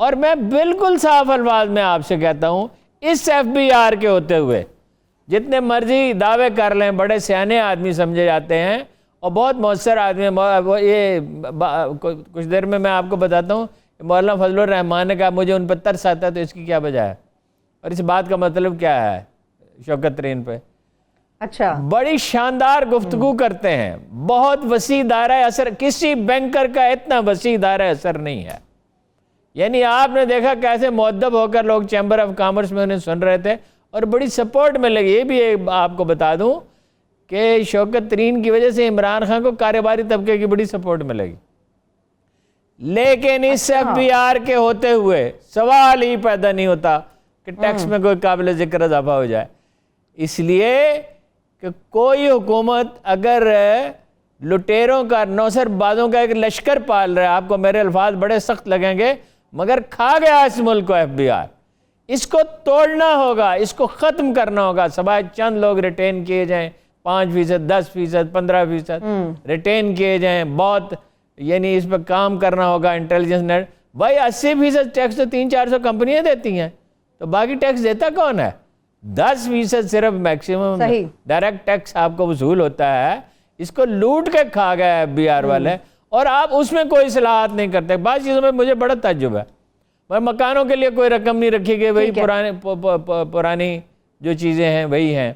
اور میں بالکل صاف الفاظ میں آپ سے کہتا ہوں، اس ایف بی آر کے ہوتے ہوئے جتنے مرضی دعوے کر لیں، بڑے سیانے آدمی سمجھے جاتے ہیں اور بہت مؤثر آدمی ہیں. یہ کچھ دیر میں آپ کو بتاتا ہوں، مولانا فضل الرحمان نے کہا مجھے ان پہ ترس آتا ہے، تو اس کی کیا وجہ ہے اور اس بات کا مطلب کیا ہے شوکت ترین پہ. اچھا، بڑی شاندار گفتگو کرتے ہیں، بہت وسیع دائرہ اثر، کسی بینکر کا اتنا وسیع دائرہ اثر نہیں ہے. یعنی آپ نے دیکھا کیسے مؤدب ہو کر لوگ چیمبر آف کامرس میں انہیں سن رہے تھے اور بڑی سپورٹ میں لگی. یہ بھی آپ کو بتا دوں کہ شوکت ترین کی وجہ سے عمران خان کو کاروباری طبقے کی بڑی سپورٹ میں لگی. لیکن اس ایف بی آر کے ہوتے ہوئے سوال ہی پیدا نہیں ہوتا کہ ٹیکس میں کوئی قابل ذکر اضافہ ہو جائے. اس لیے کہ کوئی حکومت اگر لٹیروں کا، نوسر بازوں کا ایک لشکر پال رہا ہے، آپ کو میرے الفاظ بڑے سخت لگیں گے مگر کھا گیا اس ملک کو ایف بی آر. اس کو توڑنا ہوگا، اس کو ختم کرنا ہوگا. سوائے چند لوگ ریٹین کیے جائیں، 5%، 10%، 15% ریٹین کیے جائیں. بہت یعنی اس پہ کام کرنا ہوگا انٹیلیجنس نیٹ. بھائی 80% ٹیکس تو 300-400 کمپنیاں دیتی ہیں، تو باقی ٹیکس دیتا کون ہے؟ 10% صرف میکسیمم ڈائریکٹ ٹیکس آپ کو وصول ہوتا ہے. اس کو لوٹ کے کھا گیا ایف بی آر والے، اور آپ اس میں کوئی اصلاحات نہیں کرتے. بعض چیزوں میں مجھے بڑا تعجب ہے. مکانوں کے لیے کوئی رقم نہیں رکھی گئی، وہی پرانی جو چیزیں ہیں وہی ہیں.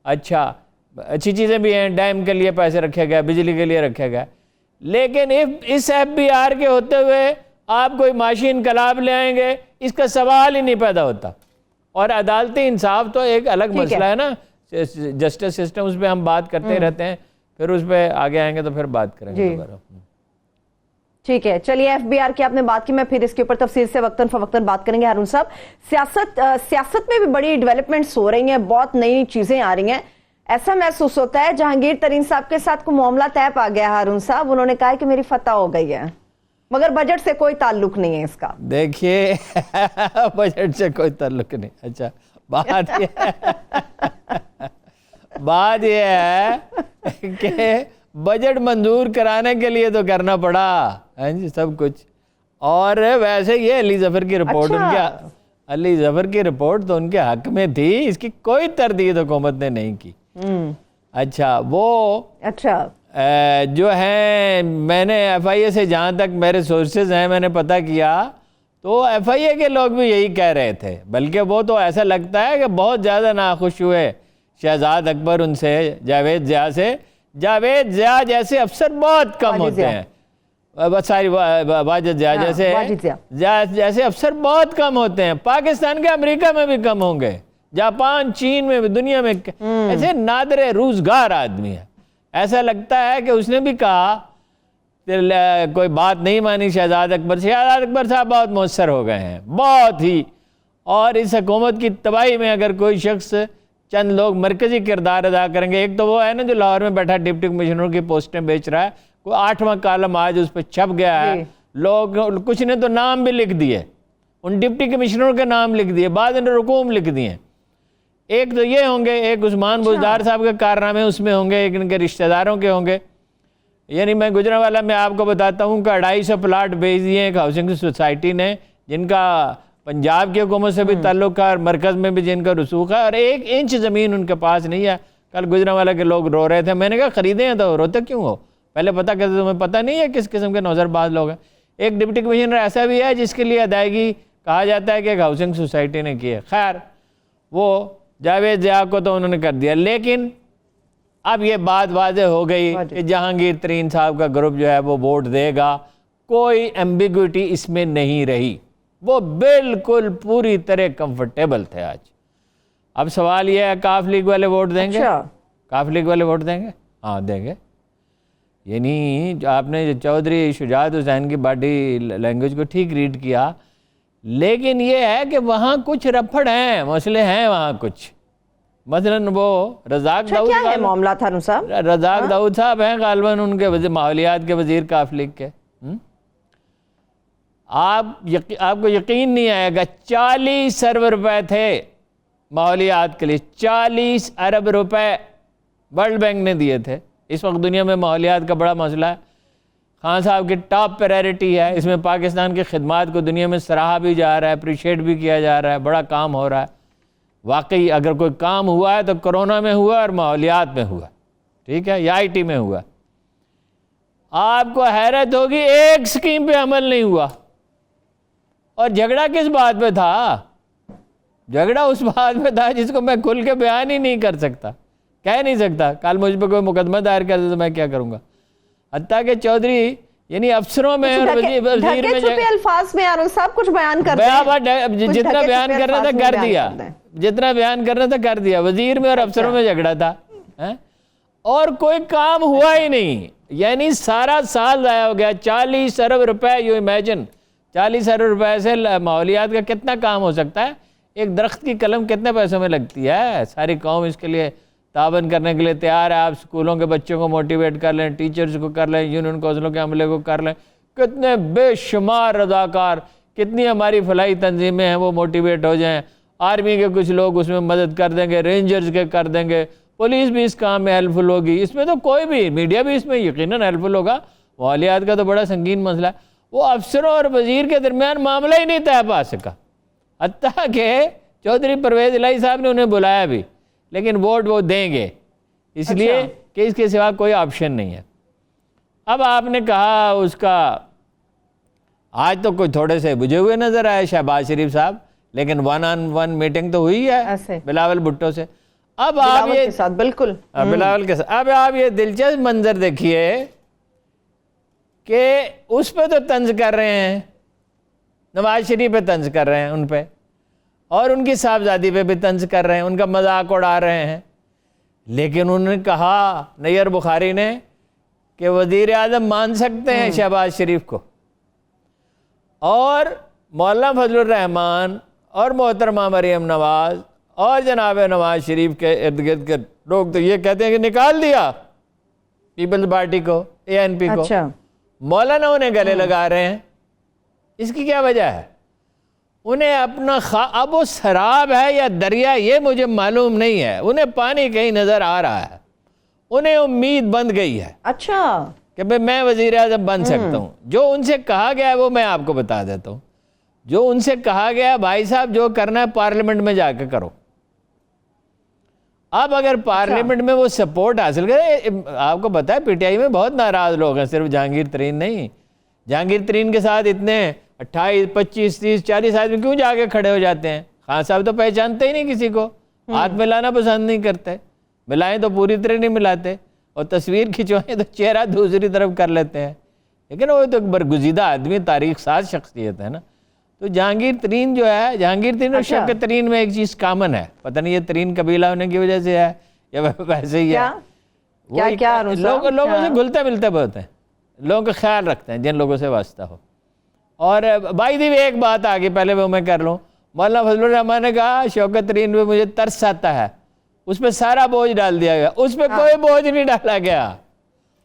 اچھا، اچھی چیزیں بھی ہیں، ڈیم کے لیے پیسے رکھے گئے، بجلی کے لیے رکھے گئے. لیکن اس ایف بی آر کے ہوتے ہوئے آپ کوئی معاشی انقلاب لے آئیں گے، اس کا سوال ہی نہیں پیدا ہوتا. اور عدالتی انصاف تو ایک الگ مسئلہ ہے نا، جسٹس سسٹم، اس پہ ہم بات کرتے رہتے ہیں، پھر اس پہ آگے آئیں گے تو پھر بات کریں گے دوبارہ. ٹھیک ہے، چلیے ایف بی آر کی آپ نے بات کی، میں پھر اس کے اوپر تفصیل سے وقتاً فوقتاً بات کریں گے. ہارون صاحب، سیاست میں بھی بڑی ڈیولپمنٹس ہو رہی ہیں، بہت نئی چیزیں آ رہی ہیں. ایسا محسوس ہوتا ہے جہانگیر ترین صاحب کے ساتھ کوئی معاملہ طے پا گیا. ہارون صاحب، انہوں نے کہا کہ میری فتح ہو گئی ہے، مگر بجٹ سے کوئی تعلق نہیں ہے اس کا. دیکھیے بجٹ سے کوئی تعلق نہیں. اچھا، بات یہ ہے کہ بجٹ منظور کرانے کے لیے تو کرنا پڑا سب کچھ. اور ویسے یہ علی ظفر کی رپورٹ علی ظفر کی رپورٹ تو ان کے حق میں تھی، اس کی کوئی تردید حکومت نے نہیں کی. اچھا، وہ جو ہیں، میں نے ایف آئی اے سے جہاں تک میرے سورسز ہیں میں نے پتہ کیا تو ایف آئی اے کے لوگ بھی یہی کہہ رہے تھے. بلکہ وہ تو ایسا لگتا ہے کہ بہت زیادہ ناخوش ہوئے شہزاد اکبر ان سے، جاوید ضیاء سے. جاوید ضیاء جیسے افسر بہت کم ہوتے ہیں، واجد ضیاء جیسے افسر بہت کم ہوتے ہیں. پاکستان کے، امریکہ میں بھی کم ہوں گے، جاپان، چین میں بھی، دنیا میں ایسے نادر روزگار آدمی ہے. ایسا لگتا ہے کہ اس نے بھی کہا کوئی بات نہیں مانی شہزاد اکبر. شہزاد اکبر صاحب بہت مؤثر ہو گئے ہیں، بہت ہی. اور اس حکومت کی تباہی میں اگر کوئی شخص، چند لوگ مرکزی کردار ادا کریں گے. ایک تو وہ ہے نا جو لاہور میں بیٹھا ڈپٹی کمشنر کی پوسٹیں بیچ رہا ہے، کوئی 8واں کالم آج اس پہ چھپ گیا ہے. لوگ، کچھ نے تو نام بھی لکھ دیے، ان ڈپٹی کمشنروں کے نام لکھ دیے، بعض نے رقوم لکھ دیے. ایک تو یہ ہوں گے، ایک عثمان بزدار صاحب کے کارنامے اس میں ہوں گے، ایک ان کے رشتہ داروں کے ہوں گے. یعنی میں گجرانوالہ میں آپ کو بتاتا ہوں کہ 250 پلاٹ بیچ دیے ایک ہاؤسنگ سوسائٹی نے، جن کا پنجاب کی حکومت سے بھی تعلق ہے اور مرکز میں بھی جن کا رسوخ ہے، اور 1 انچ زمین ان کے پاس نہیں ہے. کل گجرانوالہ کے لوگ رو رہے تھے، میں نے کہا خریدے ہیں تو روتے کیوں ہو؟ پہلے پتہ کرتے، تمہیں پتہ نہیں ہے کس قسم کے نوزر باز لوگ ہیں. ایک ڈپٹی کمشنر ایسا بھی ہے جس کے لیے ادائیگی کہا جاتا ہے کہ ایک ہاؤسنگ سوسائٹی نے کی ہے. خیر، وہ جاوید ضیاء کو تو انہوں نے کر دیا. لیکن اب یہ بات واضح ہو گئی کہ جہانگیر ترین صاحب کا گروپ جو ہے وہ ووٹ دے گا. کوئی ایمبیگوٹی اس میں نہیں رہی، وہ بالکل پوری طرح کمفرٹیبل تھے آج. اب سوال یہ ہے، کاف لیگ والے ووٹ دیں گے؟ کاف لیگ والے ووٹ دیں گے؟ ہاں دیں گے. یعنی آپ نے چودھری شجاعت حسین کی باڈی لینگویج کو ٹھیک ریڈ کیا، لیکن یہ ہے کہ وہاں کچھ رپھڑ ہیں، مسئلے ہیں وہاں کچھ. مثلاً وہ رزاق داؤد صاحب، رزاق داؤد صاحب ہیں غالباً ان کے ماحولیات کے وزیر کاف لیگ کے. آپ کو یقین نہیں آئے گا، 40 ارب روپے تھے ماحولیات کے لیے، 40 ارب روپے ورلڈ بینک نے دیے تھے. اس وقت دنیا میں ماحولیات کا بڑا مسئلہ ہے. خان صاحب کی ٹاپ پرائرٹی ہے. اس میں پاکستان کی خدمات کو دنیا میں سراہا بھی جا رہا ہے, اپریشیٹ بھی کیا جا رہا ہے, بڑا کام ہو رہا ہے. واقعی اگر کوئی کام ہوا ہے تو کرونا میں ہوا اور ماحولیات میں ہوا, ٹھیک ہے, یا آئی ٹی میں ہوا. آپ کو حیرت ہوگی ایک سکیم پہ عمل نہیں ہوا. اور جھگڑا کس بات پہ تھا؟ جھگڑا اس بات پہ تھا جس کو میں کھل کے بیان ہی نہیں کر سکتا, کہہ نہیں سکتا. کل مجھ پہ کوئی مقدمہ دائر کر دے تو میں کیا کروں گا. حتیٰ کہ چودھری یعنی افسروں میں اور وزیر میں الفاظ میں یار سب کچھ بیان کر دیں, جتنا بیان کرنا تھا کر دیا, جتنا بیان کرنا تھا کر دیا. وزیر میں اور افسروں میں جھگڑا تھا اور کوئی کام ہوا ہی نہیں. یعنی سارا سال ضائع ہو گیا. 40 ارب روپے, یو امیجن 40 ارب روپے سے ماحولیات کا کتنا کام ہو سکتا ہے. ایک درخت کی قلم کتنے پیسوں میں لگتی ہے. ساری قوم اس کے لیے تعاون کرنے کے لیے تیار ہے. آپ اسکولوں کے بچوں کو موٹیویٹ کر لیں, ٹیچرز کو کر لیں, یونین کونسلوں کے عملے کو کر لیں. کتنے بے شمار رضاکار, کتنی ہماری فلاحی تنظیمیں ہیں وہ موٹیویٹ ہو جائیں. آرمی کے کچھ لوگ اس میں مدد کر دیں گے, رینجرز کے کر دیں گے, پولیس بھی اس کام میں ہیلپ فل ہوگی. اس میں تو کوئی بھی, میڈیا بھی اس میں یقیناً ہیلپ فل ہوگا. ماحولیات کا تو بڑا سنگین مسئلہ ہے. وہ افسروں اور وزیر کے درمیان معاملہ ہی نہیں طے پا سکا. حتیٰ کہ چودھری پرویز الہی صاحب نے انہیں بلایا بھی, لیکن ووٹ وہ دیں گے اس لیے کہ اس کے سوا کوئی آپشن نہیں ہے. اب آپ نے کہا اس کا, آج تو کوئی تھوڑے سے بجھے ہوئے نظر آئے شہباز شریف صاحب, لیکن 1-on-1 میٹنگ تو ہوئی ہے بلاول بھٹو سے. اب آپ یہ بالکل بلاول کے ساتھ, اب آپ یہ دلچسپ منظر دیکھیے کہ اس پہ تو طنز کر رہے ہیں, نواز شریف پہ طنز کر رہے ہیں ان پہ, اور ان کی صاحبزادی پہ بھی طنز کر رہے ہیں, ان کا مذاق اڑا رہے ہیں. لیکن انہوں نے کہا نیر بخاری نے کہ وزیر اعظم مان سکتے ہیں شہباز شریف کو, اور مولانا فضل الرحمان اور محترمہ مریم نواز اور جناب نواز شریف کے ارد گرد کے لوگ تو یہ کہتے ہیں کہ نکال دیا پیپلز پارٹی کو, ANP کو. مولانا انہیں گلے لگا رہے ہیں. اس کی کیا وجہ ہے؟ انہیں اپنا اب وہ سراب ہے یا دریا یہ مجھے معلوم نہیں ہے, انہیں پانی کہیں نظر آ رہا ہے. انہیں امید بند گئی ہے کہ میں وزیر اعظم بن سکتا ہوں. جو ان سے کہا گیا ہے وہ میں آپ کو بتا دیتا ہوں. جو ان سے کہا گیا بھائی صاحب جو کرنا ہے پارلیمنٹ میں جا کے کرو. اب اگر پارلیمنٹ میں وہ سپورٹ حاصل کرے, آپ کو پتا ہے پی ٹی آئی میں بہت ناراض لوگ ہیں, صرف جہانگیر ترین نہیں. جہانگیر ترین کے ساتھ اتنے 28, 25, 30, 40 آدمی کیوں جا کے کھڑے ہو جاتے ہیں؟ خان صاحب تو پہچانتے ہی نہیں کسی کو, ہاتھ ملانا پسند نہیں کرتے, ملائیں تو پوری طرح نہیں ملاتے, اور تصویر کھنچوائیں تو چہرہ دوسری طرف کر لیتے ہیں. لیکن وہ تو برگزیدہ آدمی, تاریخ ساز شخصیت ہے نا. تو جہانگیر ترین جو ہے, جہانگیر ترین اور شوکت ترین میں ایک چیز کامن ہے, پتہ نہیں یہ ترین قبیلہ ہونے کی وجہ سے ہے یا ویسے ہی ہے. لوگوں سے گھلتے ملتے بہت ہیں, لوگوں کا خیال رکھتے ہیں جن لوگوں سے واسطہ ہو. اور بھائی دی ایک بات آگے پہلے وہ میں کر لوں. مولانا فضل الرحمان نے کہا شوکت ترین پہ مجھے ترس آتا ہے, اس پہ سارا بوجھ ڈال دیا گیا. اس پہ کوئی بوجھ نہیں ڈالا گیا,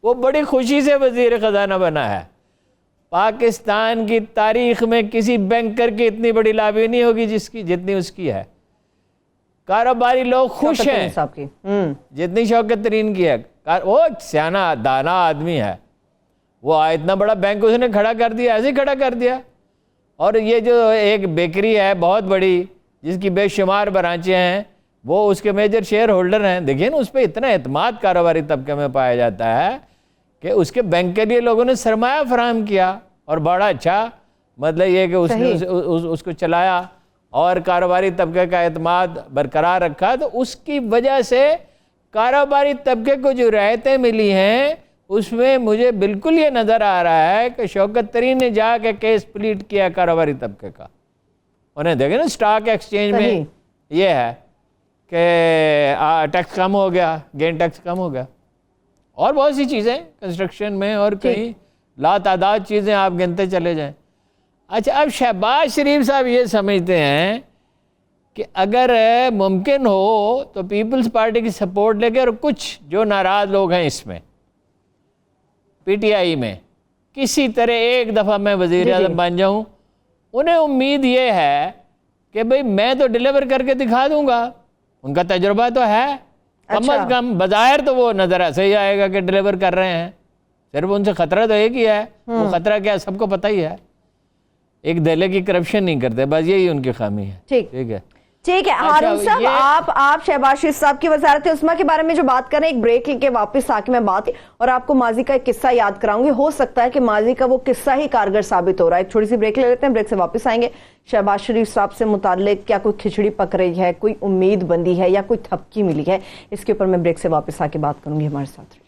وہ بڑی خوشی سے وزیر خزانہ بنا ہے. پاکستان کی تاریخ میں کسی بینکر کی اتنی بڑی لابی نہیں ہوگی جتنی اس کی ہے. کاروباری لوگ خوش ہیں جتنی شوکت ترین کی ہے. وہ سیانا دانا آدمی ہے, وہ اتنا بڑا بینک اس نے کھڑا کر دیا, ایسے ہی کھڑا کر دیا. اور یہ جو ایک بیکری ہے بہت بڑی جس کی بے شمار برانچیں ہیں, وہ اس کے میجر شیئر ہولڈر ہیں. دیکھیں نا اس پہ اتنا اعتماد کاروباری طبقے میں پایا جاتا ہے کہ اس کے بینک کے لیے لوگوں نے سرمایہ فراہم کیا, اور بڑا اچھا مطلب یہ کہ اس نے اس کو چلایا اور کاروباری طبقے کا اعتماد برقرار رکھا. تو اس کی وجہ سے کاروباری طبقے کو جو رعایتیں ملی ہیں اس میں مجھے بالکل یہ نظر آ رہا ہے کہ شوکت ترین نے جا کے کیس پلیٹ کیا کاروباری طبقے کا. انہیں دیکھیں نا سٹاک ایکسچینج میں یہ ہے کہ ٹیکس کم ہو گیا, گین ٹیکس کم ہو گیا, اور بہت سی چیزیں کنسٹرکشن میں اور کئی لا تعداد چیزیں آپ گنتے چلے جائیں. اچھا اب شہباز شریف صاحب یہ سمجھتے ہیں کہ اگر ممکن ہو تو پیپلز پارٹی کی سپورٹ لے کے, اور کچھ جو ناراض لوگ ہیں اس میں پی ٹی آئی میں, کسی طرح ایک دفعہ میں وزیر اعظم بن جاؤں. انہیں امید یہ ہے کہ بھئی میں تو ڈیلیور کر کے دکھا دوں گا, ان کا تجربہ تو ہے, کم از کم بظاہر تو وہ نظر ایسے ہی آئے گا کہ ڈیلیور کر رہے ہیں. صرف ان سے خطرہ تو ایک ہی ہے، وہ خطرہ کیا سب کو پتہ ہی ہے، ایک دہلے کی کرپشن نہیں کرتے، بس یہی ان کی خامی ہے. ٹھیک ہے ٹھیک ہے. ہارون صاحب آپ شہباز شریف صاحب کی وزارت عظمیٰ کے بارے میں جو بات کر رہے ہیں، ایک بریک لے کے واپس آ کے میں بات اور آپ کو ماضی کا ایک قصہ یاد کراؤں گی. ہو سکتا ہے کہ ماضی کا وہ قصہ ہی کارگر ثابت ہو رہا ہے. ایک چھوٹی سی بریک لے لیتے ہیں، بریک سے واپس آئیں گے. شہباز شریف صاحب سے متعلق کیا کوئی کھچڑی پک رہی ہے، کوئی امید بندی ہے یا کوئی تھپکی ملی ہے، اس کے اوپر میں بریک سے واپس آ کے بات کروں گی. ہمارے ساتھ رہیے.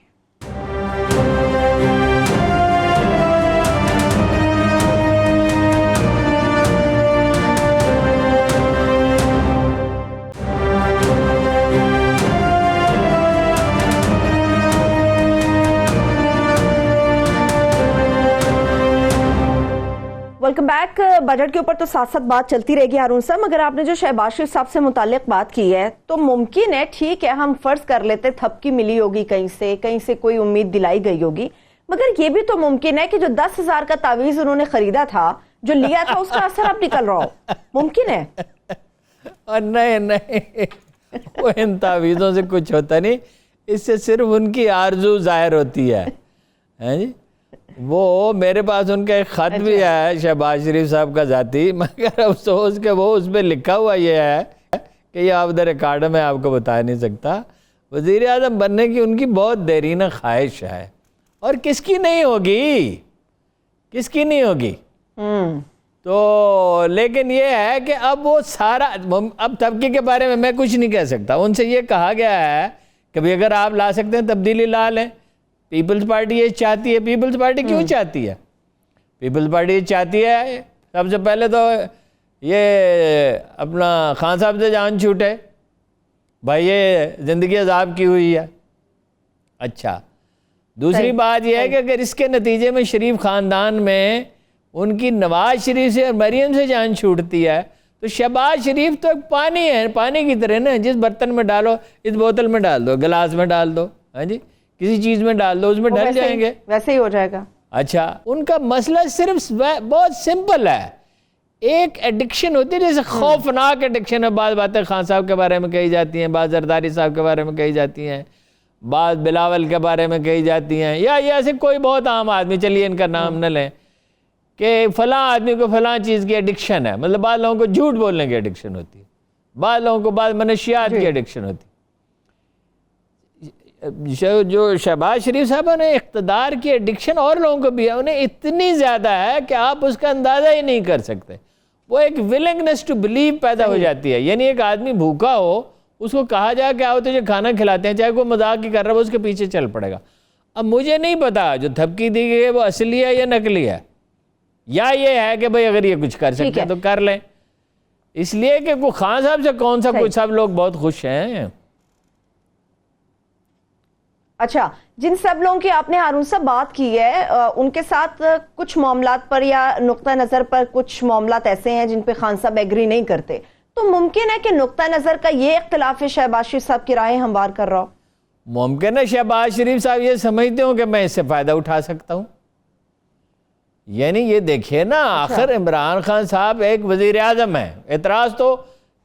Welcome back. بجٹ کے اوپر تو ساتھ ساتھ بات چلتی رہے گی ہارون صاحب، مگر آپ نے جو شہباز شریف صاحب سے متعلق بات کی ہے تو ممکن ہے، ٹھیک ہے ہم فرض کر لیتے تھپکی ملی ہوگی، کہیں سے کوئی امید دلائی گئی ہوگی، مگر یہ بھی تو ممکن ہے کہ جو 10,000 کا تعویذ انہوں نے خریدا تھا، جو لیا تھا، اس کا اثر اب نکل رہا ہو. ممکن ہے. اور نہیں وہ ان تعویذوں سے کچھ ہوتا نہیں، اس سے صرف ان کی آرزو ظاہر ہوتی ہے. جی وہ میرے پاس ان کا ایک خط بھی ہے شہباز شریف صاحب کا ذاتی، مگر افسوس کہ وہ اس پہ لکھا ہوا یہ ہے کہ یہ آف دا ریکارڈ میں آپ کو بتا نہیں سکتا. وزیر اعظم بننے کی ان کی بہت دیرینہ خواہش ہے، اور کس کی نہیں ہوگی، کس کی نہیں ہوگی. تو لیکن یہ ہے کہ اب وہ سارا، اب طبقے کے بارے میں کچھ نہیں کہہ سکتا. ان سے یہ کہا گیا ہے کہ بھئی اگر آپ لا سکتے ہیں تبدیلی لا لیں. پیپلز پارٹی یہ چاہتی ہے. پیپلز پارٹی کیوں چاہتی ہے؟ پیپلز پارٹی یہ چاہتی ہے سب سے پہلے تو یہ اپنا خان صاحب سے جان چھوٹے، بھائی یہ زندگی عذاب کی ہوئی ہے. اچھا، دوسری بات یہ ہے کہ اگر اس کے نتیجے میں شریف خاندان میں ان کی نواز شریف سے اور مریم سے جان چھوٹتی ہے تو شہباز شریف تو ایک پانی ہے، پانی کی طرح نا، جس برتن میں ڈالو، اس بوتل میں ڈال دو، گلاس میں ڈال دو، ہاں جی، کسی چیز میں ڈال دو، اس میں ڈل جائیں گے، ویسے ہی ہو جائے گا. اچھا، ان کا مسئلہ صرف بہت سمپل ہے. ایک ایڈکشن ہوتی ہے، جیسے خوفناک ایڈکشن ہے. بعض باتیں خان صاحب کے بارے میں کہی جاتی ہیں، بعض زرداری صاحب کے بارے میں کہی جاتی ہیں، بعض بلاول کے بارے میں کہی جاتی ہیں، یا یہ ایسے کوئی بہت عام آدمی، چلیے ان کا نام نہ لیں، کہ فلاں آدمی کو فلاں چیز کی ایڈکشن ہے. مطلب بعض لوگوں کو جھوٹ بولنے کی ایڈکشن ہوتی ہے، بعض لوگوں کو بعض منشیات کی ایڈکشن ہوتی ہے. جو شہباز شریف صاحب نے اقتدار کی ایڈکشن اور لوگوں کو بھی ہے، انہیں اتنی زیادہ ہے کہ آپ اس کا اندازہ ہی نہیں کر سکتے. وہ ایک ولنگنس ٹو بلیو پیدا ہو جاتی ہے. یعنی ایک آدمی بھوکا ہو، اس کو کہا جائے کہ آؤ تجھے کھانا کھلاتے ہیں، چاہے کوئی مذاق ہی کر رہا ہے، وہ اس کے پیچھے چل پڑے گا. اب مجھے نہیں پتا جو تھپکی دی گئی ہے وہ اصلی ہے یا نقلی ہے، یا یہ ہے کہ بھئی اگر یہ کچھ کر سکتے ہیں تو کر لیں. اس لیے کہ کوئی خان صاحب سے کون سا کچھ، سب لوگ بہت خوش ہیں. اچھا، جن سب لوگوں کی آپ نے ہارون صاحب بات کی ہے، ان کے ساتھ کچھ معاملات پر یا نقطہ نظر پر کچھ معاملات ایسے ہیں جن پہ خان صاحب ایگری نہیں کرتے، تو ممکن ہے کہ نقطہ نظر کا یہ اختلاف شہباز شریف صاحب کی راہیں ہموار کر رہا ہو. ممکن ہے شہباز شریف صاحب یہ سمجھتے ہوں کہ میں اس سے فائدہ اٹھا سکتا ہوں. یعنی یہ دیکھیے نا، آخر عمران خان صاحب ایک وزیر اعظم ہیں. اعتراض تو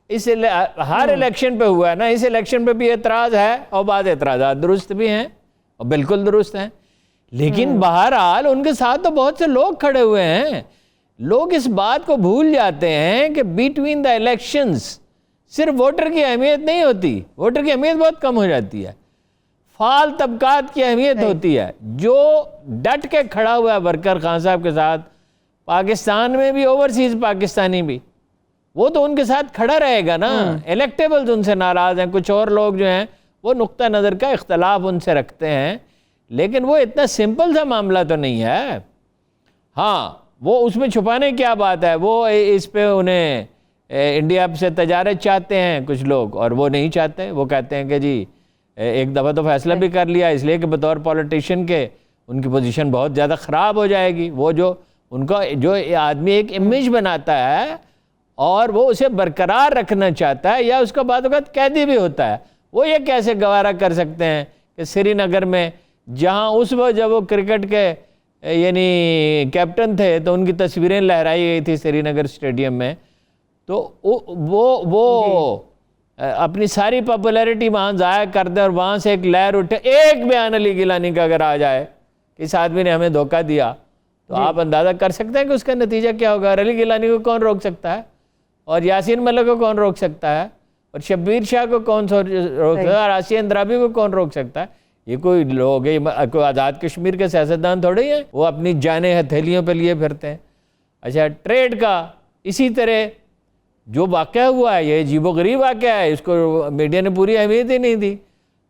اس ہر الیکشن پہ ہوا ہے نا، اس الیکشن پہ بھی اعتراض ہے، اور بعض اعتراضات درست بھی ہیں اور بالکل درست ہیں. لیکن بہرحال ان کے ساتھ تو بہت سے لوگ کھڑے ہوئے ہیں. لوگ اس بات کو بھول جاتے ہیں کہ بیٹوین دا الیکشنز صرف ووٹر کی اہمیت نہیں ہوتی، ووٹر کی اہمیت بہت کم ہو جاتی ہے. فعال طبقات کی اہمیت ہوتی ہے. جو ڈٹ کے کھڑا ہوا ہے ورکر خان صاحب کے ساتھ، پاکستان میں بھی، اوورسیز پاکستانی بھی، وہ تو ان کے ساتھ کھڑا رہے گا نا. الیکٹیبلز ان سے ناراض ہیں، کچھ اور لوگ جو ہیں وہ نقطہ نظر کا اختلاف ان سے رکھتے ہیں، لیکن وہ اتنا سمپل سا معاملہ تو نہیں ہے. ہاں، وہ اس میں چھپانے کیا بات ہے، وہ اس پہ انہیں انڈیا سے تجارت چاہتے ہیں کچھ لوگ، اور وہ نہیں چاہتے. وہ کہتے ہیں کہ جی ایک دفعہ تو فیصلہ بھی کر لیا، اس لیے کہ بطور پولیٹیشین کے ان کی پوزیشن بہت زیادہ خراب ہو جائے گی. وہ جو ان کا جو آدمی ایک امیج بناتا ہے اور وہ اسے برقرار رکھنا چاہتا ہے، یا اس کا بعض اوقات قیدی بھی ہوتا ہے، وہ یہ کیسے گوارا کر سکتے ہیں کہ سری نگر میں، جہاں اس وقت جب وہ کرکٹ کے یعنی کیپٹن تھے تو ان کی تصویریں لہرائی گئی تھی سری نگر اسٹیڈیم میں، تو وہ اپنی ساری پاپولیرٹی وہاں ضائع کر دیں اور وہاں سے ایک لہر اٹھے، ایک بیان علی گیلانی کا اگر آ جائے کہ اس آدمی نے ہمیں دھوکہ دیا، تو آپ اندازہ کر سکتے ہیں کہ اس کا نتیجہ کیا ہوگا۔ علی گیلانی کو کون روک سکتا ہے، اور یاسین ملک کو کون روک سکتا ہے، اور شبیر شاہ کو کون روک سکتا ہے، اور آسیہ اندرابی کو کون روک سکتا ہے؟ یہ کوئی لوگ کوئی آزاد کشمیر کے سیاستدان تھوڑے ہی ہیں، وہ اپنی جانیں ہتھیلیوں پہ لیے پھرتے ہیں۔ اچھا، ٹریڈ کا اسی طرح جو واقعہ ہوا ہے، یہ عجیب و غریب واقعہ ہے، اس کو میڈیا نے پوری اہمیت ہی نہیں دی۔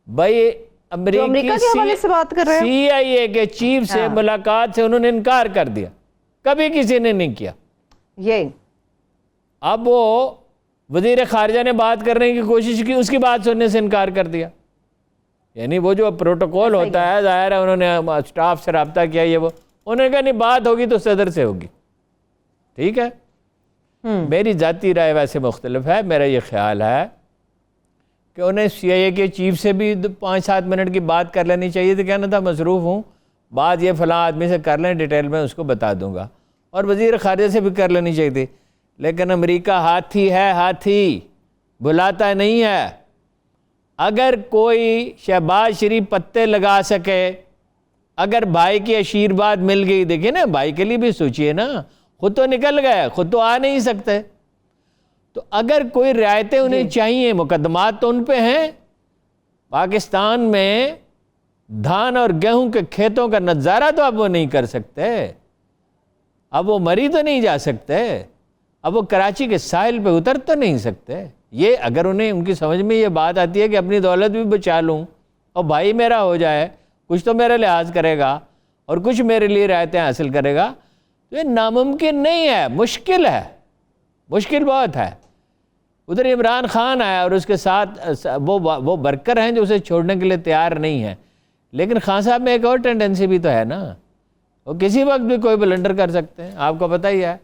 بھائی امریکہ کے حوالے سے بات کر رہے ہیں، سی آئی اے کے چیف سے ملاقات سے انہوں نے انکار کر دیا، کبھی کسی نے نہیں کیا۔ یہ اب وہ وزیر خارجہ نے بات کرنے کی کوشش کی، اس کی بات سننے سے انکار کر دیا۔ یعنی وہ جو پروٹوکول ہوتا ہے، ظاہر ہے انہوں نے اسٹاف سے رابطہ کیا، یہ وہ انہوں نے کہا نہیں، بات ہوگی تو صدر سے ہوگی، ٹھیک ہے۔ میری ذاتی رائے ویسے مختلف ہے، میرا یہ خیال ہے کہ انہیں سی آئی اے کے چیف سے بھی 5-7 منٹ کی بات کر لینی چاہیے تھی، کہنا تھا مصروف ہوں، بات یہ فلاں آدمی سے کر لیں، ڈیٹیل میں اس کو بتا دوں گا، اور وزیر خارجہ سے بھی کر لینی چاہیے تھی۔ لیکن امریکہ ہاتھی ہے، ہاتھی بلاتا نہیں ہے۔ اگر کوئی شہباز شریف پتے لگا سکے، اگر بھائی کی آشیرواد مل گئی، دیکھیں نا، بھائی کے لیے بھی سوچئے نا، خود تو نکل گئے، خود تو آ نہیں سکتے، تو اگر کوئی رعایتیں انہیں چاہیے، مقدمات تو ان پہ ہیں۔ پاکستان میں دھان اور گیہوں کے کھیتوں کا نظارہ تو اب وہ نہیں کر سکتے، اب وہ مری تو نہیں جا سکتے، اب وہ کراچی کے ساحل پہ اتر تو نہیں سکتے۔ یہ اگر انہیں ان کی سمجھ میں یہ بات آتی ہے کہ اپنی دولت بھی بچا لوں اور بھائی میرا ہو جائے، کچھ تو میرا لحاظ کرے گا اور کچھ میرے لیے رعایتیں حاصل کرے گا، تو یہ ناممکن نہیں ہے، مشکل ہے، مشکل بہت ہے۔ ادھر عمران خان آیا اور اس کے ساتھ وہ ورکر ہیں جو اسے چھوڑنے کے لیے تیار نہیں ہیں، لیکن خان صاحب میں ایک اور ٹینڈنسی بھی تو ہے نا، وہ کسی وقت بھی کوئی بلنڈر کر سکتے ہیں، آپ کو پتہ ہی ہے۔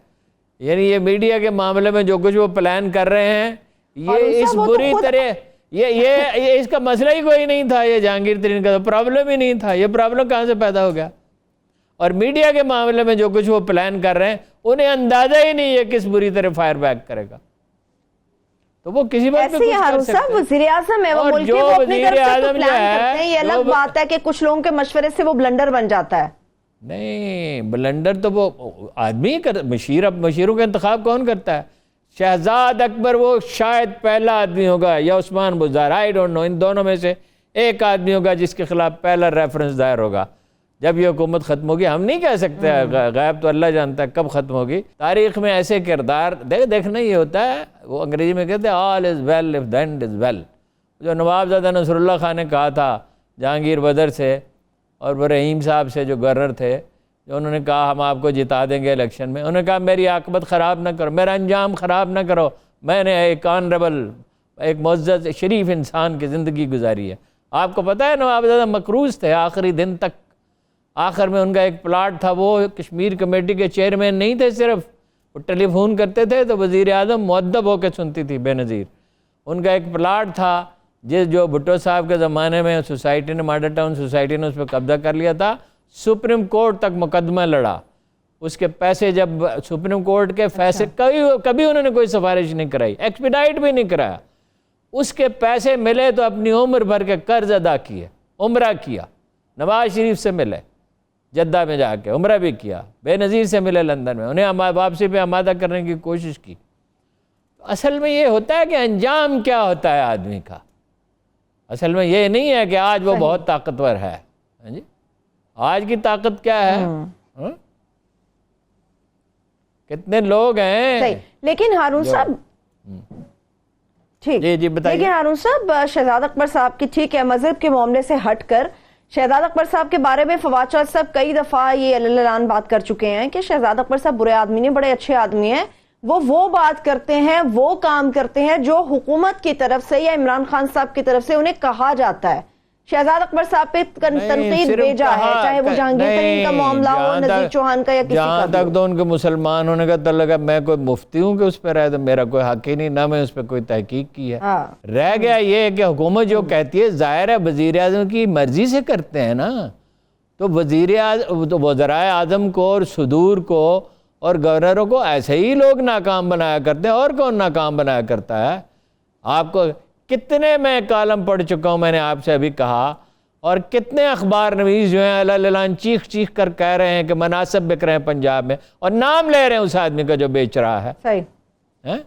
یعنی یہ میڈیا کے معاملے میں جو کچھ وہ پلان کر رہے ہیں، یہ اس بری طرح یہ اس کا مسئلہ ہی کوئی نہیں تھا، یہ جہانگیر ترین کا پرابلم ہی نہیں تھا، یہ پرابلم کہاں سے پیدا ہو گیا؟ اور میڈیا کے معاملے میں جو کچھ وہ پلان کر رہے ہیں، انہیں اندازہ ہی نہیں ہے کس بری طرح فائر بیک کرے گا، تو وہ کسی بات پہ کچھ کر سکتے ہیں۔ وزیر اعظم ہے، وہ ملک کے وہ اپنی طرف سے تو پلان کرتے ہیں، یہ الگ بات ہے کہ کچھ لوگوں کے مشورے سے وہ بلنڈر بن جاتا ہے۔ نہیں، بلنڈر تو وہ آدمی مشیروں کا انتخاب کون کرتا ہے؟ شہزاد اکبر وہ شاید پہلا آدمی ہوگا، یا Usman Buzdar, I don't know, ان دونوں میں سے ایک آدمی ہوگا جس کے خلاف پہلا ریفرنس دائر ہوگا جب یہ حکومت ختم ہوگی۔ ہم نہیں کہہ سکتے، غیب تو اللہ جانتا ہے کب ختم ہوگی۔ تاریخ میں ایسے کردار دیکھنا یہ ہوتا ہے، وہ انگریزی میں کہتے ہیں all is well if the end is well، جو نوابزادہ نصر اللہ خان نے کہا تھا جہانگیر بدر سے اور وہ رحیم صاحب سے جو گورنر تھے، جو انہوں نے کہا ہم آپ کو جتا دیں گے الیکشن میں، انہوں نے کہا میری عاقبت خراب نہ کرو، میرا انجام خراب نہ کرو، میں نے ایک آنریبل، ایک معزز شریف انسان کی زندگی گزاری ہے۔ آپ کو پتہ ہے نوابزادہ مقروض تھے آخری دن تک، آخر میں ان کا ایک پلاٹ تھا، وہ کشمیر کمیٹی کے چیئرمین نہیں تھے صرف، وہ ٹیلی فون کرتے تھے تو وزیر اعظم مؤدب ہو کے سنتی تھی بے نظیر۔ ان کا ایک پلاٹ تھا جو بھٹو صاحب کے زمانے میں سوسائٹی نے، ماڈل ٹاؤن سوسائٹی نے اس پہ قبضہ کر لیا تھا، سپریم کورٹ تک مقدمہ لڑا، اس کے پیسے جب سپریم کورٹ کے فیصلے کبھی انہوں نے کوئی سفارش نہیں کرائی، ایکسپیڈائٹ بھی نہیں کرایا، اس کے پیسے ملے تو اپنی عمر بھر کے قرض ادا کیے، عمرہ کیا، نواز شریف سے ملے جدہ میں جا کے، عمرہ بھی کیا، بے نظیر سے ملے لندن میں، انہیں واپسی پہ آمادہ کرنے کی کوشش کی۔ اصل میں یہ ہوتا ہے کہ انجام کیا ہوتا ہے آدمی کا، اصل میں یہ نہیں ہے کہ آج وہ بہت طاقتور ہے، جی آج کی طاقت کیا ہے، کتنے لوگ ہیں۔ لیکن ہارون صاحب ٹھیک، جی بتائیے۔ لیکن ہارون صاحب شہزاد اکبر صاحب کی ٹھیک ہے، مذہب کے معاملے سے ہٹ کر شہزاد اکبر صاحب کے بارے میں فواد چودھری صاحب کئی دفعہ یہ اعلان بات کر چکے ہیں کہ شہزاد اکبر صاحب برے آدمی نہیں، بڑے اچھے آدمی ہیں، وہ بات کرتے ہیں، وہ کام کرتے ہیں جو حکومت کی طرف سے یا عمران خان صاحب کی طرف سے انہیں کہا جاتا ہے۔ شہزاد اکبر صاحب پہ تنقید بھیجا ہے، چاہے وہ جہانگیر ترین کا معاملہ ہو، نذیر چوہان کا یا کسی کا، جہاں تک تو ان کے مسلمان ہونے کا تعلق ہے، میں کوئی مفتی ہوں کہ اس پہ رہے تو میرا کوئی حق ہی نہیں، نہ میں اس پہ کوئی تحقیق کی ہے۔ رہ گیا یہ کہ حکومت جو کہتی ہے، ظاہر ہے وزیر اعظم کی مرضی سے کرتے ہیں نا، تو وزرائے اعظم کو اور صدور کو اور گورنروں کو ایسے ہی لوگ ناکام بنایا کرتے ہیں، اور کون ناکام بنایا کرتا ہے؟ آپ کو کتنے میں کالم پڑھ چکا ہوں، میں نے آپ سے ابھی کہا، اور کتنے اخبار نویس جو ہیں اللہ اعلان چیخ چیخ کر کہہ رہے ہیں کہ مناصب بک رہے ہیں پنجاب میں، اور نام لے رہے ہیں اس آدمی کا جو بیچ رہا ہے. صحیح.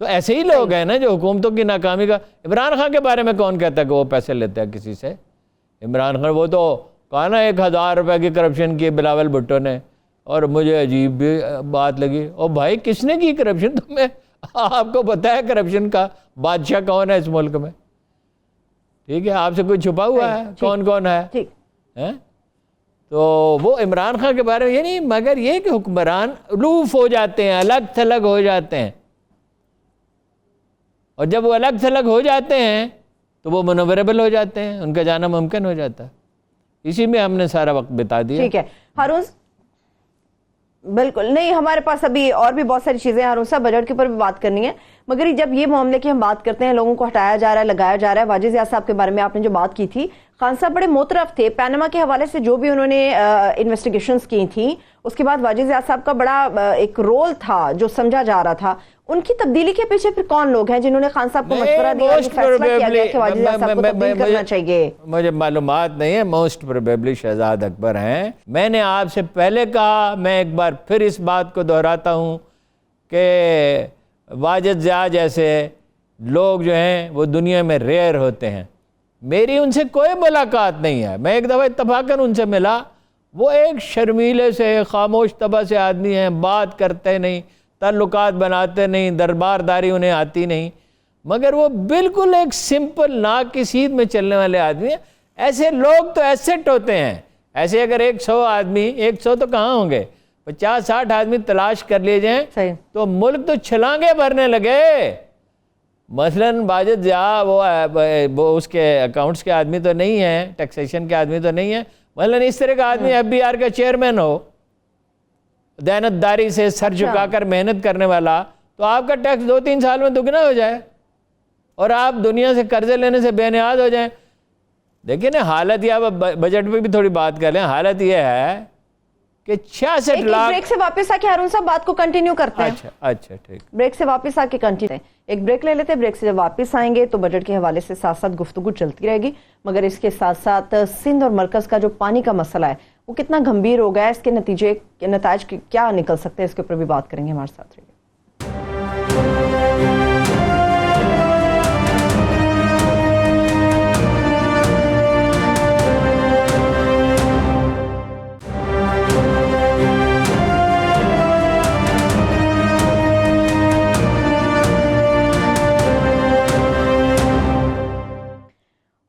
تو ایسے ہی لوگ ہیں نا جو حکومتوں کی ناکامی کا. عمران خان کے بارے میں کون کہتا ہے کہ وہ پیسے لیتے ہیں کسی سے؟ عمران خان وہ تو کہا نا 1000 روپے کی کرپشن کی بلاول بھٹو نے، اور مجھے عجیب بھی بات لگی. اور بھائی کس نے کی کرپشن؟ تمہیں آپ کو پتہ ہے کرپشن کا بادشاہ کون ہے اس ملک میں؟ ٹھیک ہے، آپ سے کوئی چھپا ہوا ہے کون کون ہے؟ تو وہ عمران خان کے بارے میں یہ نہیں، مگر یہ کہ حکمران الوف ہو جاتے ہیں، الگ تھلگ ہو جاتے ہیں، اور جب وہ الگ تھلگ ہو جاتے ہیں تو وہ منوربل ہو جاتے ہیں، ان کا جانا ممکن ہو جاتا ہے. اسی میں ہم نے سارا وقت بتا دیا. ٹھیک ہے ہارون، بالکل نہیں، ہمارے پاس ابھی اور بھی بہت ساری چیزیں ہارون صاحب بجٹ کے اوپر بھی بات کرنی ہے، مگر جب یہ معاملے کی ہم بات کرتے ہیں لوگوں کو ہٹایا جا رہا ہے، لگایا جا رہا ہے. واجد زیاد صاحب کے بارے میں آپ نے جو بات کی تھی، خان صاحب بڑے موترف تھے پینما کے حوالے سے، جو بھی انہوں نے انویسٹیگیشنز کی تھیں، اس کے بعد واجد زیاد صاحب کا بڑا ایک رول تھا جو سمجھا جا رہا تھا. ان کی تبدیلی کے پیچھے پھر کون لوگ ہیں جنہوں نے خان صاحب کو مشورہ دیا اور فیصلہ کیا گیا کہ واجد زیاد صاحب کو تبدیل کرنا چاہیے؟ مجھے معلومات نہیں ہے، موسٹ پروبیبلی شہزاد اکبر ہیں. میں نے آپ سے پہلے کہا، میں ایک بار پھر اس بات کو دہراتا ہوں کہ واجد زیاد جیسے لوگ جو ہیں وہ دنیا میں ریئر ہوتے ہیں. میری ان سے کوئی ملاقات نہیں ہے، میں ایک دفعہ اتفاقاً ان سے ملا. وہ ایک شرمیلے سے خاموش طبع سے آدمی ہیں، بات کرتے نہیں، تعلقات بناتے نہیں، دربارداری انہیں آتی نہیں، مگر وہ بالکل ایک سمپل ناقصید میں چلنے والے آدمی ہیں. ایسے لوگ تو ایسٹ ہوتے ہیں. ایسے اگر 100 آدمی، 100 تو کہاں ہوں گے، 50-60 آدمی تلاش کر لیے جائیں تو ملک تو چھلانگے بھرنے لگے. مثلاً واجد ضیاء وہ اس کے اکاؤنٹس کے آدمی تو نہیں ہیں، ٹیکسیشن کے آدمی تو نہیں ہیں. مثلاً اس طرح کا آدمی FBR کا چیئرمین ہو، دیانتداری سے سر جھکا کر محنت کرنے والا، تو آپ کا ٹیکس 2-3 سال میں دگنا ہو جائے اور آپ دنیا سے قرضے لینے سے بے نیاز ہو جائیں. دیکھیں نا حالت یہ، اب بجٹ پہ بھی تھوڑی بات کر لیں. حالت یہ ہے کہ 66 لاکھ. بریک سے واپس آ کے ہارون صاحب بات کو کنٹینیو کرتے ہیں. اچھا ٹھیک، بریک سے واپس آ کے کنٹینیو، ایک بریک لے لیتے ہیں. بریک سے جب واپس آئیں گے تو بجٹ کے حوالے سے ساتھ ساتھ گفتگو چلتی رہے گی، مگر اس کے ساتھ ساتھ سندھ اور مرکز کا جو پانی کا مسئلہ ہے وہ کتنا گمبھیر ہو گیا ہے، اس کے نتائج کیا نکل سکتے ہیں، اس کے اوپر بھی بات کریں گے. ہمارے ساتھ رہیے.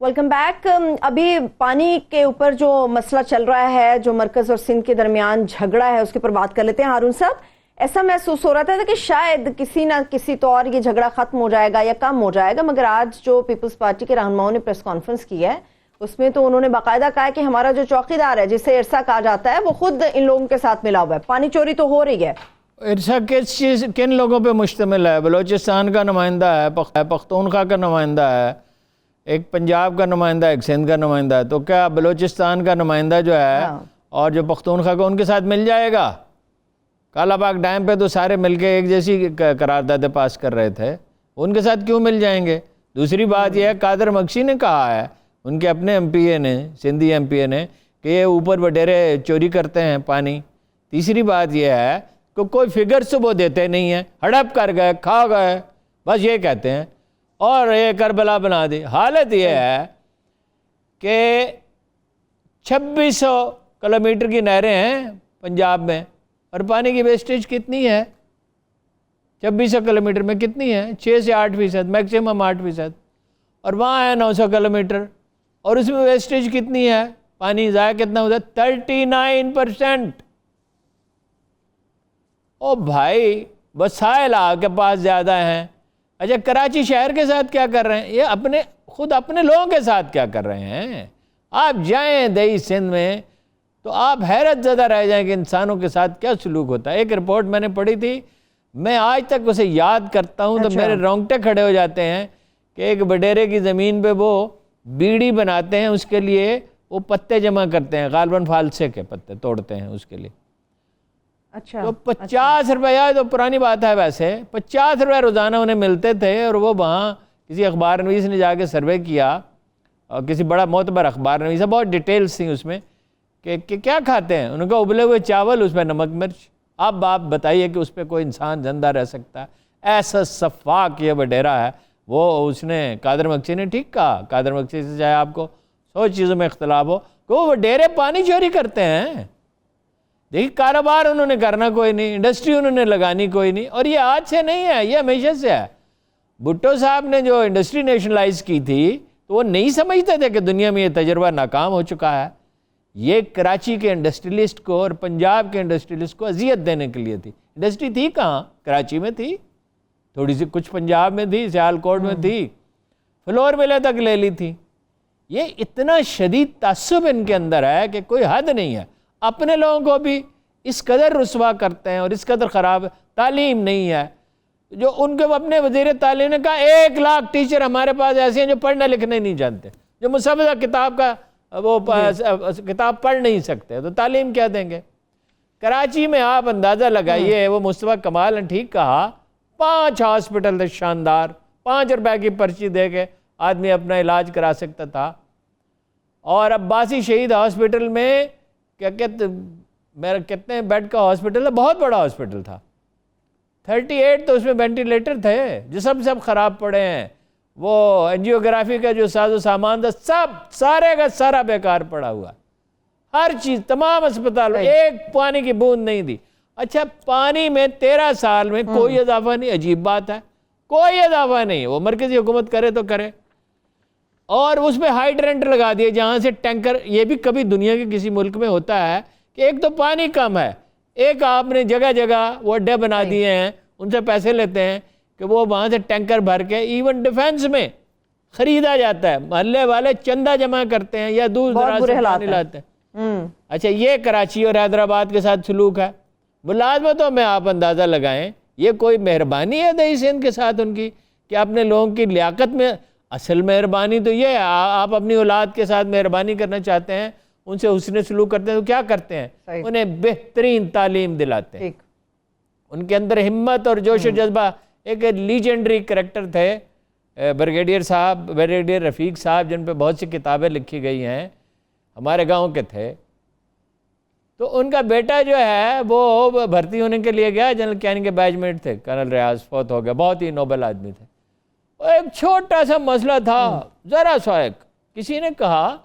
Welcome back. ابھی پانی کے اوپر جو مسئلہ چل رہا ہے، جو مرکز اور سندھ کے درمیان جھگڑا ہے، اس کے اوپر بات کر لیتے ہیں. ہارون صاحب، ایسا محسوس ہو رہا تھا کہ شاید کسی نہ کسی طور یہ جھگڑا ختم ہو جائے گا یا کم ہو جائے گا، مگر آج جو پیپلز پارٹی کے رہنماؤں نے پریس کانفرنس کی ہے اس میں تو انہوں نے باقاعدہ کہا ہے کہ ہمارا جو چوکیدار ہے، جسے ارسا کہا جاتا ہے، وہ خود ان لوگوں کے ساتھ ملا ہوا ہے. پانی چوری تو ہو رہی ہے. ارسا کن لوگوں پہ مشتمل ہے؟ بلوچستان کا نمائندہ ہے، پختونخوا کا نمائندہ ہے، ایک پنجاب کا نمائندہ ہے، ایک سندھ کا نمائندہ ہے. تو کیا بلوچستان کا نمائندہ جو ہے اور جو پختونخوا کا، ان کے ساتھ مل جائے گا؟ کالا باغ ڈیم پہ تو سارے مل کے ایک جیسی قراردادیں پاس کر رہے تھے، ان کے ساتھ کیوں مل جائیں گے؟ دوسری بات یہ ہے، قادر مکشی نے کہا ہے، ان کے اپنے MP نے، سندھی MP نے، کہ یہ اوپر وڈیرے چوری کرتے ہیں پانی. تیسری بات یہ ہے کہ کوئی فگرز وہ دیتے نہیں ہیں، ہڑپ کر گئے، کھا گئے، بس یہ کہتے ہیں اور یہ کربلا بنا دی. حالت یہ ہے کہ 2600 کلومیٹر کی نہریں ہیں پنجاب میں، اور پانی کی ویسٹیج کتنی ہے 2600 کلومیٹر میں؟ کتنی ہے؟ 6 سے 8%، میکسیمم 8%. اور وہاں ہے 900 کلومیٹر، اور اس میں ویسٹیج کتنی ہے؟ پانی ضائع کتنا ہوتا ہے؟ 39%. او بھائی، وسائل آپ کے پاس زیادہ ہیں. اچھا، کراچی شہر کے ساتھ کیا کر رہے ہیں؟ یہ خود اپنے لوگوں کے ساتھ کیا کر رہے ہیں؟ آپ جائیں دیہی سندھ میں تو آپ حیرت زدہ رہ جائیں کہ انسانوں کے ساتھ کیا سلوک ہوتا ہے. ایک رپورٹ میں نے پڑھی تھی، میں آج تک اسے یاد کرتا ہوں تو میرے رونگٹے کھڑے ہو جاتے ہیں، کہ ایک وڈیرے کی زمین پہ وہ بیڑی بناتے ہیں، اس کے لیے وہ پتے جمع کرتے ہیں، غالباً فالسے کے پتے توڑتے ہیں اس کے لیے. تو 50 روپیہ، تو پرانی بات ہے ویسے، 50 روپے روزانہ انہیں ملتے تھے. اور وہ وہاں کسی اخبار نویس نے جا کے سروے کیا اور کسی بڑا معتبر اخبار نے بہت ڈیٹیلز تھیں اس میں کہ کیا کھاتے ہیں. انہوں نے کہا ابلے ہوئے چاول, اس میں نمک مرچ. اب آپ بتائیے کہ اس پہ کوئی انسان زندہ رہ سکتا ہے؟ ایسا صفاق یہ وڈیرا ہے. وہ اس نے قادر مکسی نے ٹھیک کہا, قادر مکسی سے چاہے آپ کو 100 چیزوں میں اختلاف ہو, کہ وہ وڈیرے پانی چوری کرتے ہیں. دیکھیے کاروبار انہوں نے کرنا کوئی نہیں, انڈسٹری انہوں نے لگانی کوئی نہیں, اور یہ آج سے نہیں ہے, یہ ہمیشہ سے ہے. بھٹو صاحب نے جو انڈسٹری نیشنلائز کی تھی تو وہ نہیں سمجھتے تھے کہ دنیا میں یہ تجربہ ناکام ہو چکا ہے. یہ کراچی کے انڈسٹریلسٹ کو اور پنجاب کے انڈسٹریلسٹ کو اذیت دینے کے لیے تھی. انڈسٹری تھی کہاں؟ کراچی میں تھی, تھوڑی سی کچھ پنجاب میں تھی, سیالکوٹ میں تھی, فلور ملیں تک لے لی تھی. یہ اتنا شدید تعصب ان کے اندر ہے کہ کوئی حد نہیں ہے. اپنے لوگوں کو بھی اس قدر رسوا کرتے ہیں اور اس قدر خراب. تعلیم نہیں ہے, جو ان کے اپنے وزیر تعلیم نے کہا 1 لاکھ ٹیچر ہمارے پاس ایسے ہیں جو پڑھنا لکھنے نہیں جانتے, جو مسودہ کتاب کا وہ کتاب پڑھ نہیں سکتے, تو تعلیم کیا دیں گے؟ کراچی میں آپ اندازہ لگائیے, وہ مصطفیٰ کمال نے ٹھیک کہا, 5 ہاسپٹل تھے شاندار, 5 روپے کی پرچی دے کے آدمی اپنا علاج کرا سکتا تھا. اور عباسی شہید ہاسپٹل میں میرا کتنے بیڈ کا ہاسپٹل ہے, بہت بڑا ہاسپٹل تھا, 38 تو اس میں وینٹیلیٹر تھے جو سب خراب پڑے ہیں. وہ انجیوگرافی کا جو ساز و سامان تھا سارے کا سارا بیکار پڑا ہوا. ہر چیز, تمام اسپتال, ایک پانی کی بوند نہیں دی. اچھا پانی میں 13 سال میں کوئی اضافہ نہیں, عجیب بات ہے, کوئی اضافہ نہیں. وہ مرکزی حکومت کرے تو کرے, اور اس میں ہائیڈرنٹ لگا دیے جہاں سے ٹینکر. یہ بھی کبھی دنیا کے کسی ملک میں ہوتا ہے کہ ایک تو پانی کم ہے, ایک آپ نے جگہ جگہ وہ اڈے بنا دیے ہیں, ان سے پیسے لیتے ہیں کہ وہ وہاں سے ٹینکر بھر کے, ایون ڈیفینس میں خریدا جاتا ہے, محلے والے چندہ جمع کرتے ہیں یا دور دراز سے پانی لاتے ہیں. اچھا یہ کراچی اور حیدرآباد کے ساتھ سلوک ہے. ملازمتوں میں آپ اندازہ لگائیں, یہ کوئی مہربانی ہے دیہی سندھ کے ساتھ ان کی کہ اپنے لوگوں کی لیاقت میں؟ اصل مہربانی تو یہ ہے, آپ اپنی اولاد کے ساتھ مہربانی کرنا چاہتے ہیں, ان سے حسن سلوک کرتے ہیں تو کیا کرتے ہیں؟ انہیں بہترین تعلیم دلاتے ہیں. ان کے اندر ہمت اور جوش و جذبہ. ایک لیجنڈری کریکٹر تھے بریگیڈیئر صاحب, بریگیڈیئر رفیق صاحب, جن پہ بہت سی کتابیں لکھی گئی ہیں, ہمارے گاؤں کے تھے. تو ان کا بیٹا جو ہے وہ بھرتی ہونے کے لیے گیا, جنرل کیانی کے بیچ میٹ تھے, کرنل ریاض, فوت ہو گیا, بہت ہی نوبل آدمی تھے. ایک چھوٹا سا مسئلہ تھا, ذرا سا ایک, کسی نے کہا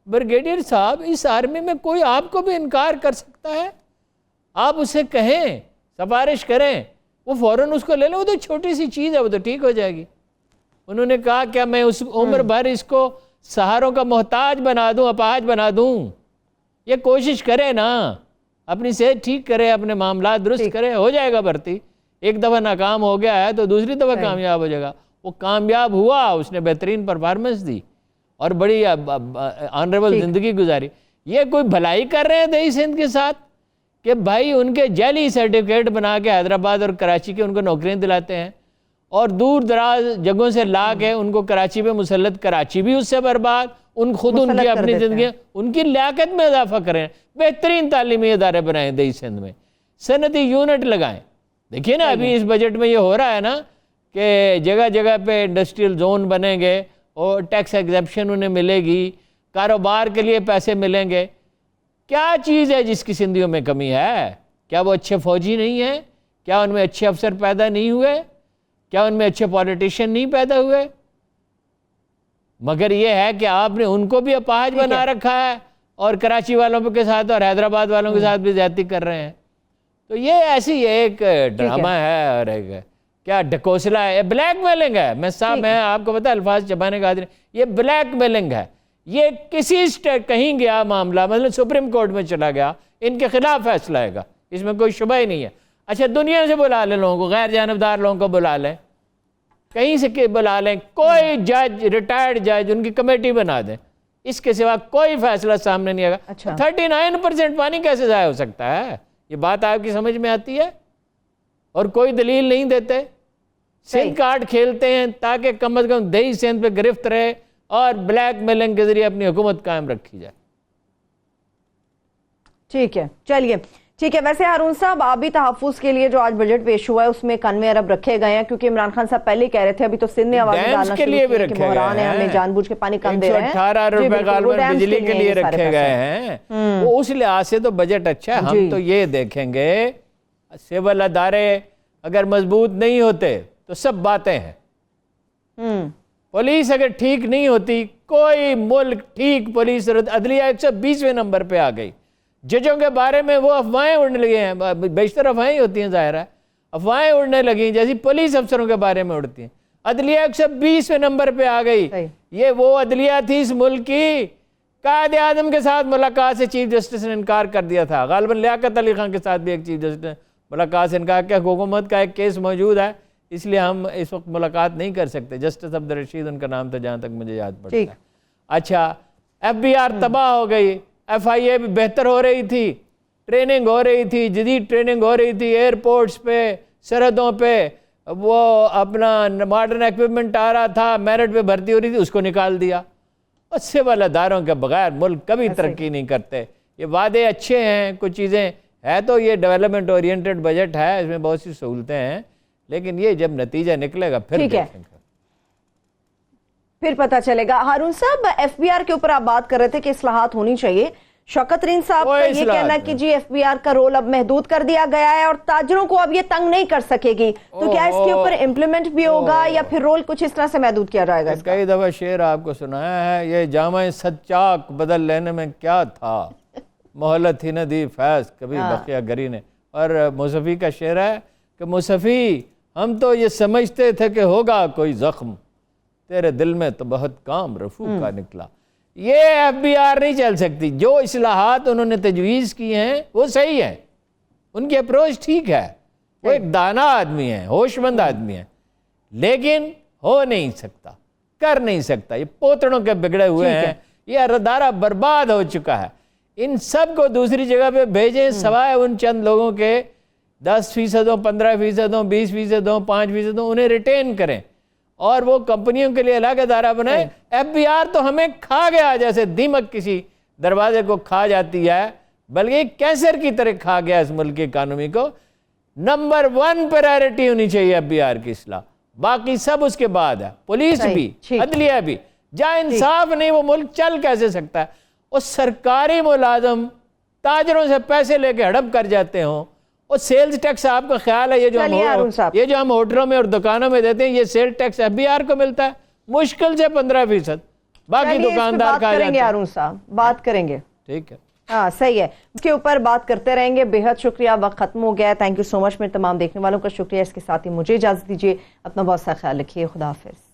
بریگیڈیئر صاحب اس آرمی میں کوئی آپ کو بھی انکار کر سکتا ہے, آپ اسے کہیں, سفارش کریں, وہ فوراً اس کو لے لیں, وہ تو چھوٹی سی چیز ہے, وہ تو ٹھیک ہو جائے گی. انہوں نے کہا کیا میں اس عمر بھر اس کو سہاروں کا محتاج بنا دوں, اپاہج بنا دوں؟ یہ کوشش کرے نا, اپنی صحت ٹھیک کرے, اپنے معاملات درست کرے, ہو جائے گا بھرتی. ایک دفعہ ناکام ہو گیا ہے تو دوسری دفعہ کامیاب ہو جائے گا. وہ کامیاب ہوا, اس نے بہترین پرفارمنس دی اور بڑی آنریبل زندگی گزاری. یہ کوئی بھلائی کر رہے ہیں دیہی سندھ کے ساتھ کہ بھائی ان کے جعلی سرٹیفکیٹ بنا کے حیدرآباد اور کراچی کے ان کو نوکریاں دلاتے ہیں, اور دور دراز جگہوں سے لا کے ان کو کراچی پہ مسلط, کراچی بھی اس سے برباد, ان خود ان کی اپنی زندگی, ان کی لیاقت میں اضافہ کریں, بہترین تعلیمی ادارے بنائیں دیہی سندھ میں, صنعتی یونٹ لگائیں. دیکھیے نا ابھی اس بجٹ میں یہ ہو رہا ہے نا کہ جگہ جگہ پہ انڈسٹریل زون بنیں گے اور ٹیکس ایگزیمپشن انہیں ملے گی, کاروبار کے لیے پیسے ملیں گے. کیا چیز ہے جس کی سندھیوں میں کمی ہے؟ کیا وہ اچھے فوجی نہیں ہیں؟ کیا ان میں اچھے افسر پیدا نہیں ہوئے؟ کیا ان میں اچھے پولیٹیشین نہیں پیدا ہوئے؟ مگر یہ ہے کہ آپ نے ان کو بھی اپاہج بنا رکھا ہے, اور کراچی والوں کے ساتھ اور حیدرآباد والوں کے ساتھ بھی زیادتی کر رہے ہیں. تو یہ ایسی ایک ڈرامہ ہے, اور ایک کیا ڈھکوسلا ہے, بلیک میلنگ ہے. میں آپ کو پتا الفاظ چبانے کا عادی نہیں, یہ بلیک میلنگ ہے. یہ کسی کہیں گیا معاملہ, مثلا سپریم کورٹ میں چلا گیا, ان کے خلاف فیصلہ آئے گا, اس میں کوئی شبہ ہی نہیں ہے. اچھا دنیا سے بلا لیں لوگوں کو, غیر جانبدار لوگوں کو بلا لیں, کہیں سے بلا لیں, کوئی جج, ریٹائرڈ جج, ان کی کمیٹی بنا دیں, اس کے سوا کوئی فیصلہ سامنے نہیں آئے گا. 39% پانی کیسے ضائع ہو سکتا ہے؟ یہ بات آپ کی سمجھ میں آتی ہے؟ اور کوئی دلیل نہیں دیتے, سندھ کارڈ کھیلتے ہیں تاکہ کم از کم دیہی سندھ پہ گرفت رہے اور بلیک میلنگ کے ذریعے اپنی حکومت قائم رکھی جائے. ٹھیک ہے, چلیے. ٹھیک ہے. ویسے ہارون صاحب آبی تحفظ کے لیے جو آج بجٹ پیش ہوا ہے اس میں 91 ارب رکھے گئے ہیں، کیونکہ عمران خان صاحب پہلے کہہ رہے تھے ابھی تو سندھ نے آوازیں ڈالنا کے لیے بھی شروع کی کہ بحران ہے، ہمیں جان بوجھ کے پانی کم دے رہے ہیں. 118 روپے غالباً بجلی کے لیے رکھے گئے ہیں. وہ اس لحاظ سے تو بجٹ اچھا ہے. ہم تو یہ دیکھیں گے سول ادارے اگر مضبوط نہیں ہوتے تو سب باتیں ہیں. پولیس اگر ٹھیک نہیں ہوتی، کوئی ملک ٹھیک پولیس، عدلیہ 120ویں نمبر پہ آ گئی. ججوں کے بارے میں وہ افواہیں اڑنے لگے ہیں، بیشتر افواہیں ہوتی ہیں، ظاہر ہے افواہیں اڑنے لگی جیسی پولیس افسروں کے بارے میں اڑتی ہیں. عدلیہ 120ویں نمبر پہ آ گئی. یہ وہ عدلیہ تھی اس ملک کی، قائد اعظم کے ساتھ ملاقات سے چیف جسٹس نے انکار کر دیا تھا. غالباً لیاقت علی خان کے ساتھ بھی ایک چیف جسٹس نے ملاقات سے انکار کیا. حکومت کا ایک کیس موجود ہے، اس لیے ہم اس وقت ملاقات نہیں کر سکتے. جسٹس عبدالرشید ان کا نام تھا جہاں تک مجھے یاد پڑتا ہے. اچھا، ایف بی آر تباہ ہو گئی، ایف آئی اے بھی بہتر ہو رہی تھی، ٹریننگ ہو رہی تھی، جدید ٹریننگ ہو رہی تھی ایئرپورٹس پہ، سرحدوں پہ، وہ اپنا ماڈرن ایکوپمنٹ آ رہا تھا، میرٹ پہ بھرتی ہو رہی تھی، اس کو نکال دیا. اور سول اداروں کے بغیر ملک کبھی ترقی نہیں کرتے. یہ وعدے اچھے ہیں، کچھ چیزیں ہے، تو یہ ڈیولپمنٹ اورینٹڈ بجٹ ہے، اس میں بہت سی سہولتیں ہیں، لیکن یہ جب نتیجہ نکلے گا پھر دیکھیں گے، پھر پتہ چلے گا. ہارون صاحب، ایف بی آر کے اوپر آپ بات کر رہے تھے کہ اصلاحات ہونی چاہیے. شوکت ترین صاحب کا یہ کہنا کہ جی ایف بی آر کا رول اب محدود کر دیا گیا ہے اور تاجروں کو اب یہ تنگ نہیں کر سکے گی، تو کیا اس کے اوپر امپلیمنٹ بھی ہوگا یا پھر رول کچھ اس طرح سے محدود کیا جائے گا؟ کئی دفعہ شعر آپ کو سنایا ہے، یہ جامع سچاک بدل لینے میں کیا تھا، مہلت ہی نہ دی فیض کبھی بقیہ گری نے. اور موصفی کا شعر ہے کہ موصفی ہم تو یہ سمجھتے تھے کہ ہوگا کوئی زخم، تیرے دل میں تو بہت کام رفو کا نکلا. یہ ایف بی آر نہیں چل سکتی. جو اصلاحات انہوں نے تجویز کی ہیں وہ صحیح ہیں، ان کی اپروچ ٹھیک ہے، وہ ایک دانا آدمی ہیں، ہوش مند آدمی ہیں، لیکن ہو نہیں سکتا، کر نہیں سکتا. یہ پوتڑوں کے بگڑے ہوئے ہیں، یہ ادارہ برباد ہو چکا ہے. ان سب کو دوسری جگہ پہ بھیجیں، سوائے ان چند لوگوں کے 10%، 15%، 20%، 5%، انہیں ریٹین کریں اور وہ کمپنیوں کے لیے الگ ادارہ بنائیں. ایف بی آر تو ہمیں کھا گیا جیسے دیمک کسی دروازے کو کھا جاتی ہے، بلکہ ایک کینسر کی طرح کھا گیا اس ملک کی اکانومی کو. نمبر 1 پرائرٹی ہونی چاہیے ایف بی آر کی اصلاح، باقی سب اس کے بعد ہے. پولیس بھی، عدلیہ بھی. جہاں انصاف نہیں وہ ملک چل کیسے سکتا ہے؟ اور سرکاری ملازم تاجروں سے پیسے لے کے ہڑپ کر جاتے ہوں. اور سیلز ٹیکس آپ کا خیال ہے یہ جو ہم ہوٹلوں میں اور دکانوں میں دیتے ہیں، یہ sale tax F B R کو ملتا ہے مشکل سے 15%، باقی دکاندار کھا جاتے ہیں. ہارون صاحب بات کریں گے، ٹھیک ہے، ہاں صحیح ہے، اس کے اوپر بات کرتے رہیں گے. بہت شکریہ، وقت ختم ہو گیا. تھینک یو سو مچ. میرے تمام دیکھنے والوں کا شکریہ. اس کے ساتھ ہی مجھے اجازت دیجیے. اپنا بہت سا خیال رکھیے. خدا حافظ.